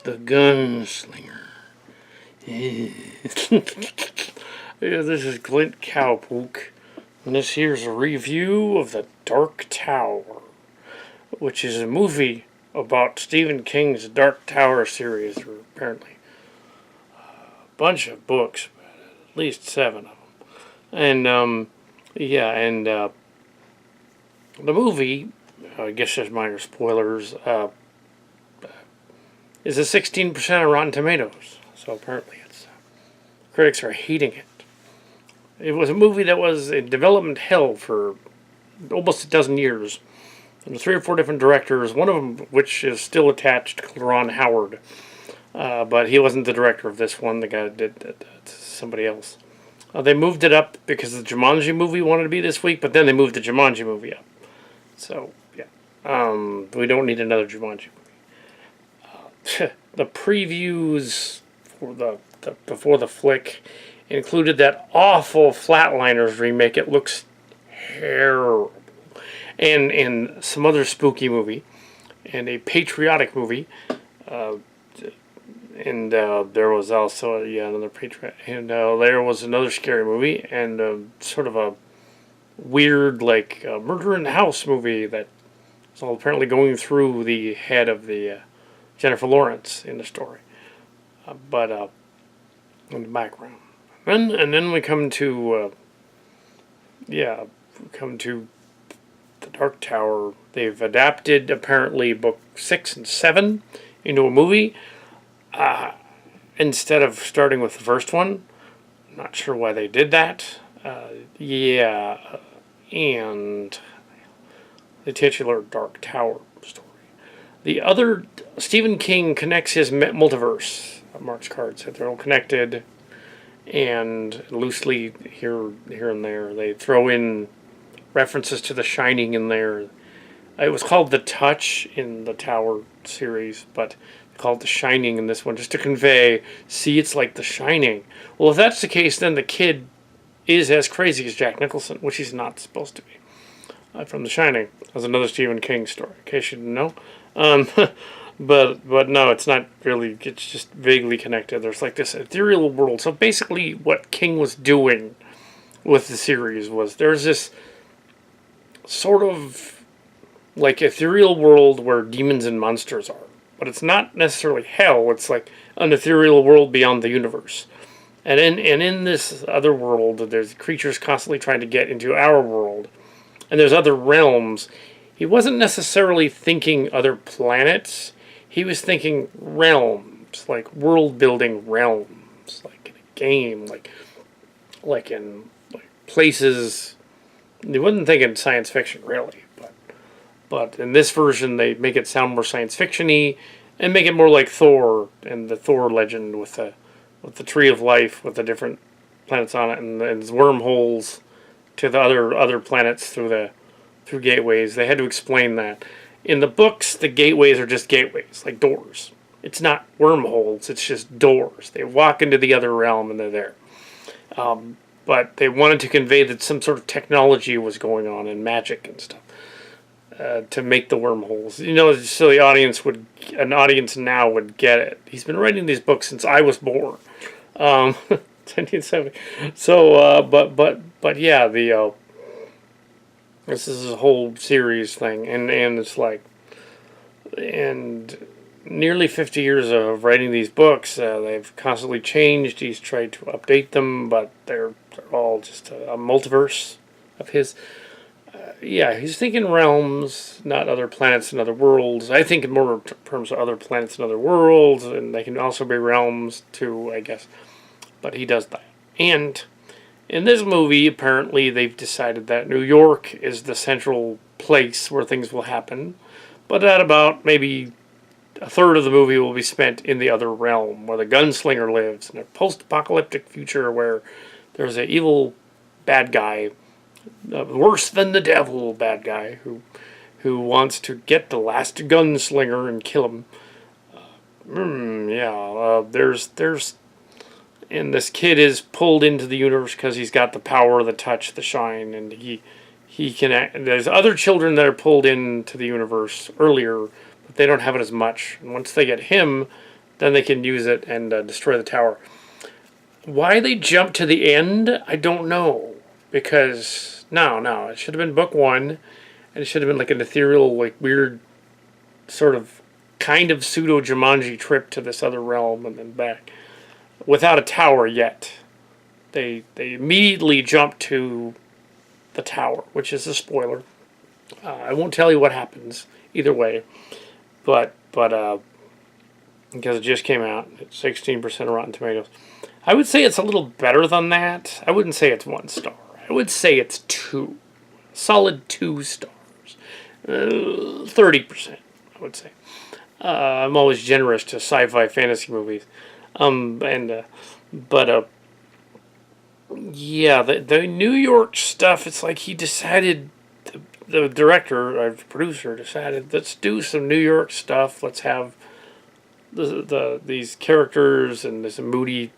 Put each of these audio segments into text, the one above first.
The Gunslinger. Yeah, this is Clint Cowpoke, and this here's a review of The Dark Tower, which is a movie about Stephen King's Dark Tower series, or apparently a bunch of books, at least 7 of them. And, the movie, I guess there's minor spoilers, is a 16% on Rotten Tomatoes. So apparently critics are hating it. It was a movie that was in development hell for almost a dozen years. There were 3 or 4 different directors, one of them which is still attached, Ron Howard. But he wasn't the director of this one. The guy did somebody else. They moved it up because the Jumanji movie wanted to be this week, but then they moved the Jumanji movie up. So, yeah. We don't need another Jumanji movie. The previews for before the flick included that awful Flatliners remake. It looks terrible. And some other spooky movie. And a patriotic movie. There was also another patriot. And there was another scary movie. And sort of a weird, Murder in the House movie that is all apparently going through the head of the Jennifer Lawrence in the story. But in the background. And then we come to The Dark Tower. They've adapted apparently book 6 and 7 into a movie instead of starting with the first one. I'm not sure why they did that. And the titular Dark Tower story. The other, Stephen King connects his multiverse. Mark's card said they're all connected, and loosely here and there they throw in references to The Shining in there. It was called The Touch in the Tower series, but they called it The Shining in this one just to convey, see, it's like The Shining. Well, if that's the case, then the kid is as crazy as Jack Nicholson, which he's not supposed to be. From The Shining. That's another Stephen King story, in case you didn't know. But no, it's not really. It's just vaguely connected. There's like this ethereal world. So basically, what King was doing with the series was there's this sort of like ethereal world where demons and monsters are, but it's not necessarily hell. It's like an ethereal world beyond the universe. And in this other world, there's creatures constantly trying to get into our world, and there's other realms. He wasn't necessarily thinking other planets. He was thinking realms, like world-building realms, like in a game, like in places. He wasn't thinking science fiction, really, but in this version, they make it sound more science fiction-y and make it more like Thor and the Thor legend with the Tree of Life with the different planets on it and wormholes to the other planets through gateways. They had to explain that. In the books, the gateways are just gateways, like doors. It's not wormholes, it's just doors. They walk into the other realm and they're there. But they wanted to convey that some sort of technology was going on and magic and stuff to make the wormholes. So an audience now would get it. He's been writing these books since I was born. 1970. So, but yeah, this is a whole series thing, and it's like, and nearly 50 years of writing these books, they've constantly changed. He's tried to update them, but they're all just a multiverse of his. He's thinking realms, not other planets and other worlds. I think in more terms of other planets and other worlds, and they can also be realms too, I guess. But he does that. And in this movie, apparently, they've decided that New York is the central place where things will happen, but that about maybe a third of the movie will be spent in the other realm, where the gunslinger lives, in a post-apocalyptic future where there's an evil bad guy, worse than the devil bad guy, who wants to get the last gunslinger and kill him. And this kid is pulled into the universe because he's got the power, the touch, the shine, and he can. There's other children that are pulled into the universe earlier, but they don't have it as much. And once they get him, then they can use it and destroy the tower. Why they jumped to the end, I don't know. Because, no, it should have been book one, and it should have been like an ethereal, like weird, sort of, kind of pseudo Jumanji trip to this other realm and then back. Without a tower yet. They immediately jump to the tower, which is a spoiler. I won't tell you what happens either way, but because it just came out, it's 16% Rotten Tomatoes. I would say it's a little better than that. I wouldn't say it's 1 star. I would say it's 2, solid 2 stars, 30%. I would say. I'm always generous to sci-fi fantasy movies, yeah, the New York stuff, it's like he decided, the director or producer decided, let's do some New York stuff. Let's have these characters and this moody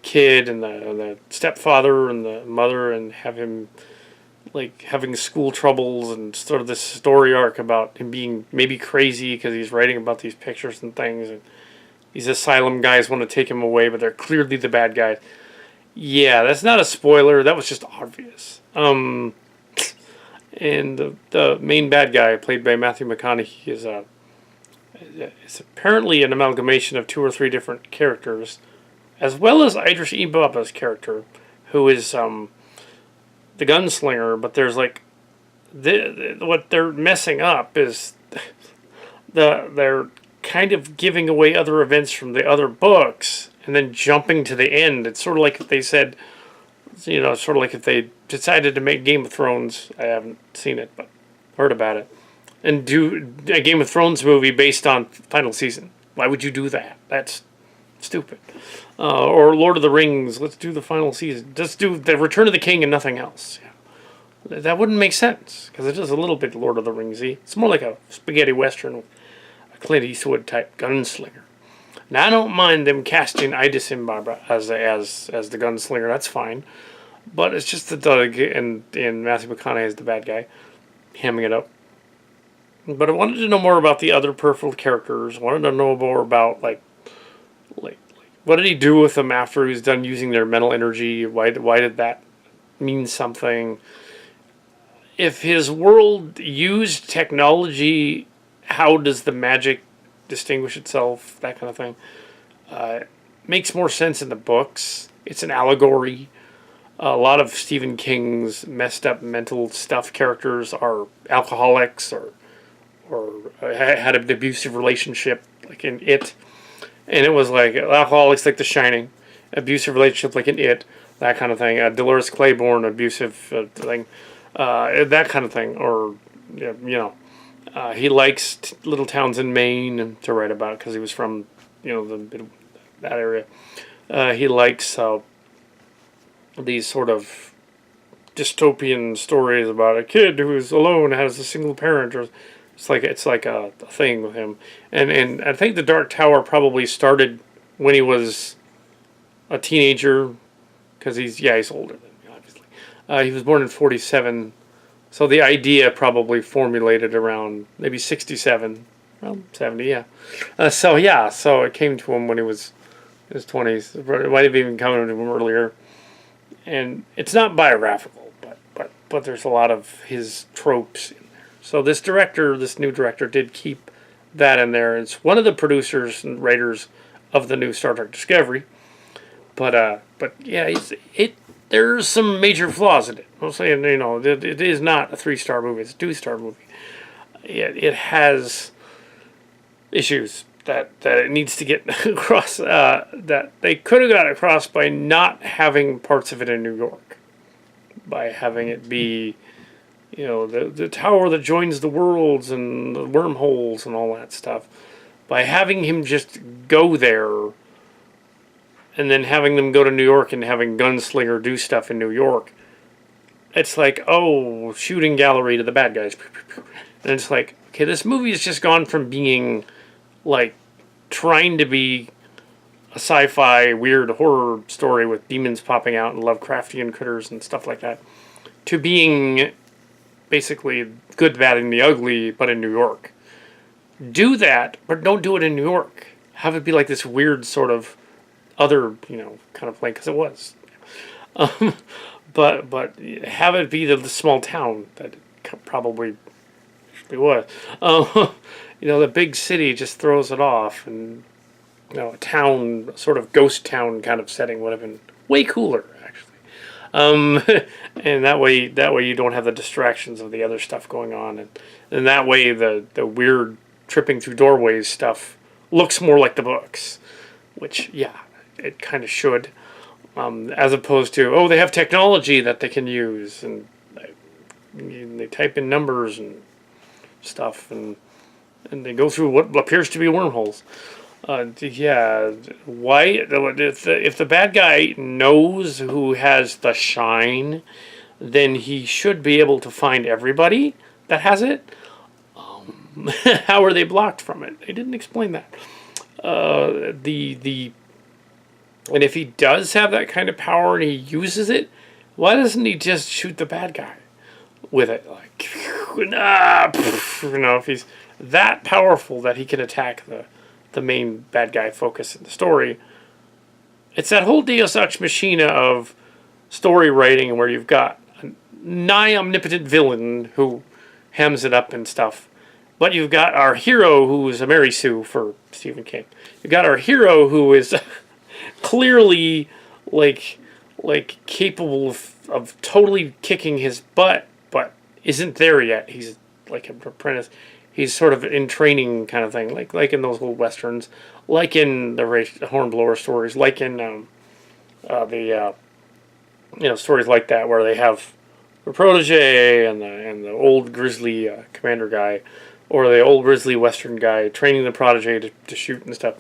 kid and the stepfather and the mother, and have him like having school troubles and sort of this story arc about him being maybe crazy because he's writing about these pictures and things, and these asylum guys want to take him away, but they're clearly the bad guys. Yeah, that's not a spoiler. That was just obvious. And the main bad guy, played by Matthew McConaughey, is apparently an amalgamation of 2 or 3 different characters, as well as Idris Elba's character, who is the gunslinger. But there's like what they're messing up is they're kind of giving away other events from the other books, and then jumping to the end. It's sort of like if they said, sort of like if they decided to make Game of Thrones. I haven't seen it, but heard about it. And do a Game of Thrones movie based on final season. Why would you do that? That's stupid. Or Lord of the Rings, let's do the final season. Just do the Return of the King and nothing else. Yeah. That wouldn't make sense, because it is a little bit Lord of the Ringsy. It's more like a spaghetti western with a Clint Eastwood type gunslinger. Now, I don't mind them casting Idris Elba as the gunslinger. That's fine. But it's just that Doug and Matthew McConaughey is the bad guy, hamming it up. But I wanted to know more about the other peripheral characters. I wanted to know more about, like what did he do with them after he was done using their mental energy? Why did that mean something? If his world used technology, how does the magic distinguish itself, that kind of thing. Makes more sense in the books. It's an allegory. A lot of Stephen King's messed up mental stuff characters are alcoholics or had an abusive relationship, like in It. And it was like alcoholics, like The Shining, abusive relationship, like in It, that kind of thing. Dolores Claiborne, abusive thing, that kind of thing. Or he likes little towns in Maine to write about because he was from, that area. He likes these sort of dystopian stories about a kid who's alone, has a single parent, or it's like a thing with him. And I think The Dark Tower probably started when he was a teenager, because he's older than me, obviously. He was born in 1947. So the idea probably formulated around maybe 1967, around 1970, yeah. So it came to him when he was in his 20s. It might have even come to him earlier. And it's not biographical, but there's a lot of his tropes in there. So this new director, did keep that in there. It's one of the producers and writers of the new Star Trek Discovery. But yeah, there's some major flaws in it. I'm saying, it is not a 3-star movie. It's a 2-star movie. It has issues that it needs to get across, that they could have got across by not having parts of it in New York. By having it be, the tower that joins the worlds and the wormholes and all that stuff. By having him just go there, and then having them go to New York and having Gunslinger do stuff in New York. It's like, shooting gallery to the bad guys. And it's like, okay, this movie has just gone from being, like, trying to be a sci-fi weird horror story with demons popping out and Lovecraftian critters and stuff like that, to being basically Good, Bad, and the Ugly, but in New York. Do that, but don't do it in New York. have it be like this weird sort of other, kind of plane, because it was. Um, but have it be the small town that it probably was. Um, the big city just throws it off, and a town, sort of ghost town kind of setting would have been way cooler, actually. Um, and that way you don't have the distractions of the other stuff going on, and that way the weird tripping through doorways stuff looks more like the books, which it kind of should, as opposed to they have technology that they can use, and they type in numbers and stuff, and they go through what appears to be wormholes. Why if the bad guy knows who has the shine, then he should be able to find everybody that has it. How are they blocked from it? They didn't explain that. And if he does have that kind of power and he uses it, why doesn't he just shoot the bad guy with it? Like, if he's that powerful that he can attack the main bad guy focus in the story. It's that whole Deus Ex Machina of story writing where you've got a nigh omnipotent villain who hems it up and stuff. But you've got our hero who is a Mary Sue for Stephen King. You've got our hero who is clearly like capable of totally kicking his butt, but isn't there yet. He's like an apprentice. He's sort of in training kind of thing, like in those old westerns, like in the Hornblower stories, like in the stories like that where they have the protege and the old grizzly commander guy, or the old grizzly western guy training the protege to shoot and stuff.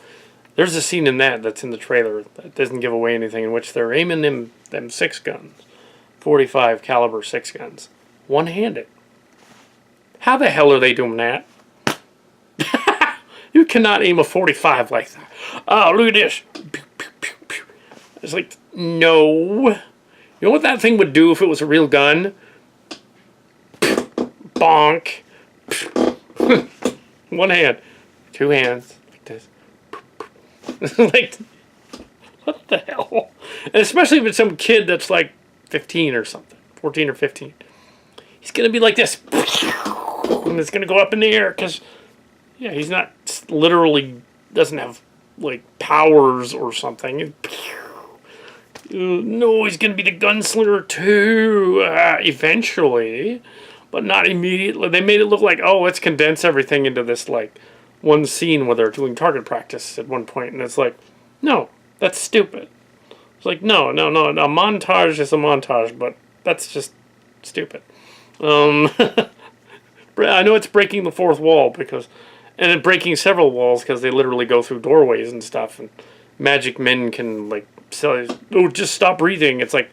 There's a scene in that's in the trailer that doesn't give away anything, in which they're aiming them 6 guns, 45 caliber 6 guns, one-handed. How the hell are they doing that? You cannot aim a 45 like that. Oh, look at this. Pew, pew, pew, pew. It's like, no. You know what that thing would do if it was a real gun? Bonk. One hand. 2 hands. Like this. Like, what the hell? And especially if it's some kid that's like 15 or something. 14 or 15. He's going to be like this. And it's going to go up in the air because, he's not literally, doesn't have like powers or something. No, he's going to be the gunslinger too, eventually, but not immediately. They made it look like, let's condense everything into this like one scene where they're doing target practice at one point, and it's like, no, that's stupid. It's like, no, a montage is a montage, but that's just stupid. I know it's breaking the fourth wall and it breaking several walls because they literally go through doorways and stuff, and magic men can like just stop breathing. It's like,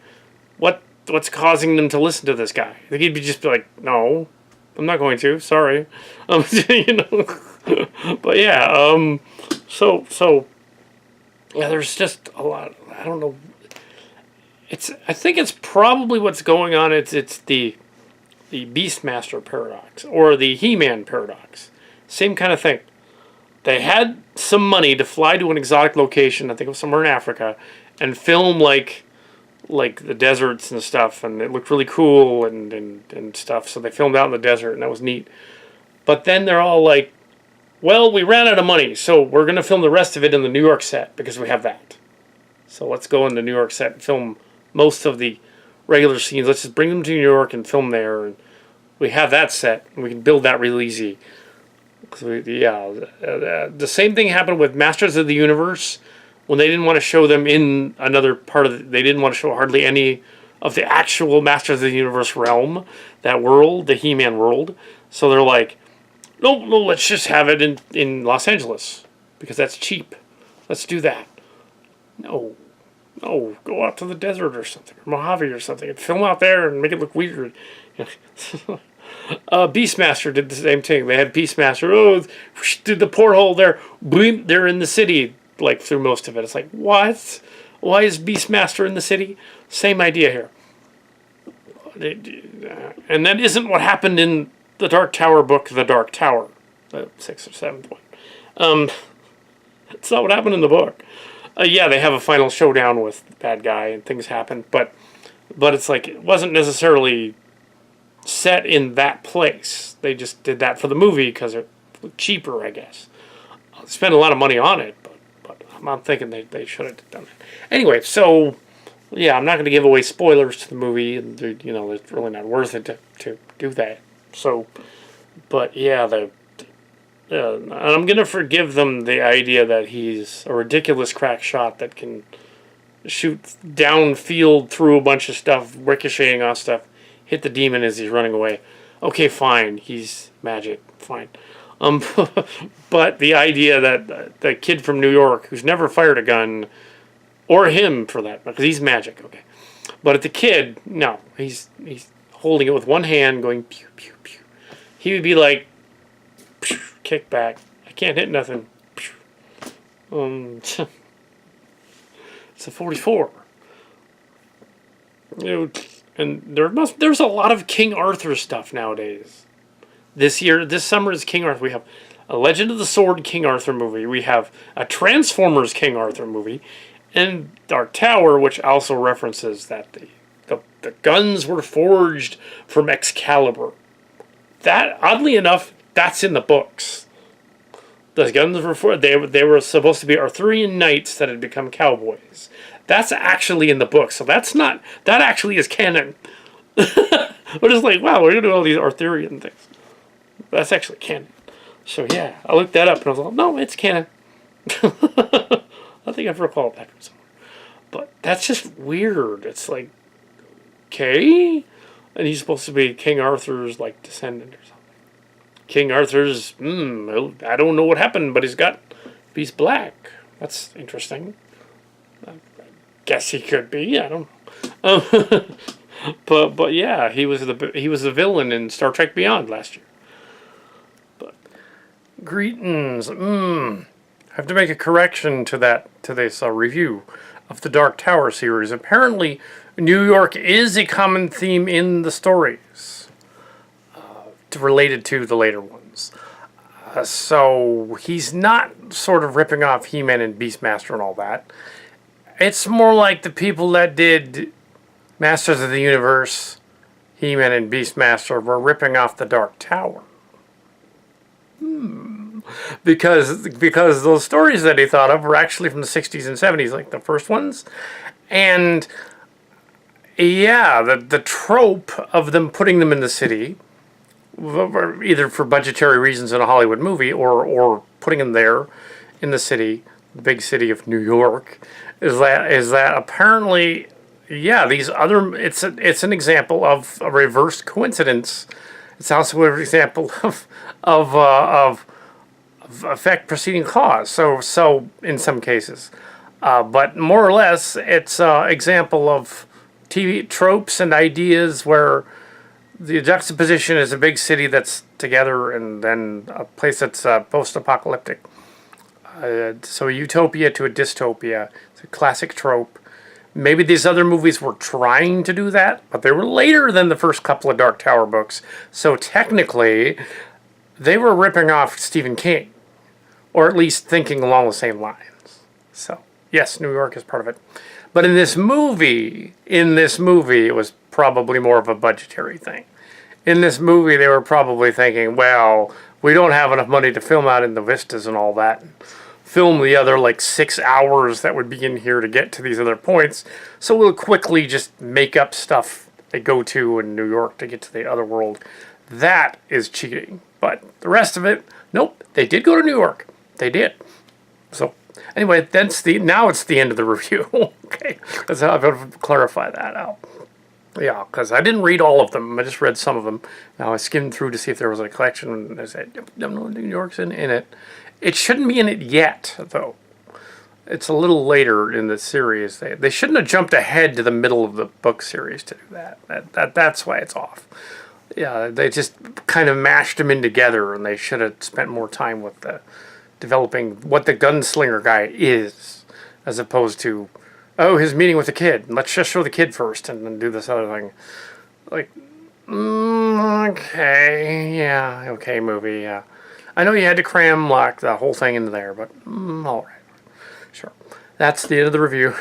what's causing them to listen to this guy? I think he'd just be like, no, I'm not going to. Sorry, But there's just a lot. I don't know. I think it's probably what's going on. It's the Beastmaster paradox or the He-Man paradox. Same kind of thing. They had some money to fly to an exotic location, I think it was somewhere in Africa, and film like the deserts and stuff, and it looked really cool and stuff. So they filmed out in the desert, and that was neat. But then they're all like, well, we ran out of money, so we're going to film the rest of it in the New York set because we have that. So let's go in the New York set and film most of the regular scenes. Let's just bring them to New York and film there, and we have that set, and we can build that real easy. The same thing happened with Masters of the Universe when they didn't want to show them in another part of they didn't want to show hardly any of the actual Masters of the Universe realm, that world, the He-Man world. So they're like, no, let's just have it in Los Angeles because that's cheap. Let's do that. No, go out to the desert or something, or Mojave or something, and film out there and make it look weird. Beastmaster did the same thing. They had Beastmaster. Did the porthole there. Boom, they're in the city, like through most of it. It's like, what? Why is Beastmaster in the city? Same idea here. And that isn't what happened in the Dark Tower book, The Dark Tower, the 6th or 7th one. It's not what happened in the book. Yeah, they have a final showdown with the bad guy and things happen, but it's like it wasn't necessarily set in that place. They just did that for the movie because it's cheaper, I guess. They spent a lot of money on it, but I'm thinking they should have done it. Anyway, so yeah, I'm not going to give away spoilers to the movie, and it's really not worth it to do that. So, but yeah, I'm going to forgive them the idea that he's a ridiculous crack shot that can shoot downfield through a bunch of stuff, ricocheting off stuff, hit the demon as he's running away. Okay, fine, he's magic, fine. But the idea that the kid from New York who's never fired a gun, or him for that, because he's magic, okay. But the kid, no, he's holding it with one hand, going pew pew pew. He would be like, pew, kick back. I can't hit nothing. It's a 44. And there's a lot of King Arthur stuff nowadays. This summer is King Arthur. We have a Legend of the Sword King Arthur movie. We have a Transformers King Arthur movie, and Dark Tower, which also references that the guns were forged from Excalibur. That, oddly enough, that's in the books. The guns were they were supposed to be Arthurian knights that had become cowboys. That's actually in the book, so that actually is canon. We're just like, wow, we're gonna do all these Arthurian things. That's actually canon. So yeah, I looked that up and I was like, no, it's canon. I think I've recalled that from somewhere. But that's just weird. It's like, okay, and he's supposed to be King Arthur's like descendant or something. King Arthur's, I don't know what happened, but he's black. That's interesting. I guess he could be. I don't know. But yeah, he was the villain in Star Trek Beyond last year. But greetings. I have to make a correction to this review of the Dark Tower series. Apparently, New York is a common theme in the stories related to the later ones. So he's not sort of ripping off He-Man and Beastmaster and all that. It's more like the people that did Masters of the Universe, He-Man and Beastmaster were ripping off the Dark Tower. Because those stories that he thought of were actually from the 60s and 70s, like the first ones. And yeah, the trope of them putting them in the city, either for budgetary reasons in a Hollywood movie or putting them there in the city, the big city of New York, is that apparently, yeah, these other, it's an example of a reversed coincidence. It's also an example of effect preceding cause. So in some cases, but more or less, it's an example of TV tropes and ideas where the juxtaposition is a big city that's together and then a place that's post-apocalyptic. So a utopia to a dystopia. It's a classic trope. Maybe these other movies were trying to do that, but they were later than the first couple of Dark Tower books. So technically, they were ripping off Stephen King, or at least thinking along the same lines. So yes, New York is part of it. But in this movie, it was probably more of a budgetary thing. In this movie, they were probably thinking, well, we don't have enough money to film out in the vistas and all that. Film the other, 6 hours that would be in here to get to these other points. So we'll quickly just make up stuff they go to in New York to get to the other world. That is cheating. But the rest of it, nope, they did go to New York. They did. So anyway, now it's the end of the review. Okay, that's how I've got to clarify that out. Yeah, because I didn't read all of them. I just read some of them. Now I skimmed through to see if there was a collection, and I said, no, New York's in it. It shouldn't be in it yet, though. It's a little later in the series. They shouldn't have jumped ahead to the middle of the book series to do that. That's why it's off. Yeah, they just kind of mashed them in together, and they should have spent more time with developing what the gunslinger guy is, as opposed to, his meeting with the kid. Let's just show the kid first and then do this other thing. Okay, movie, yeah. I know you had to cram the whole thing into there, but all right. Sure. That's the end of the review.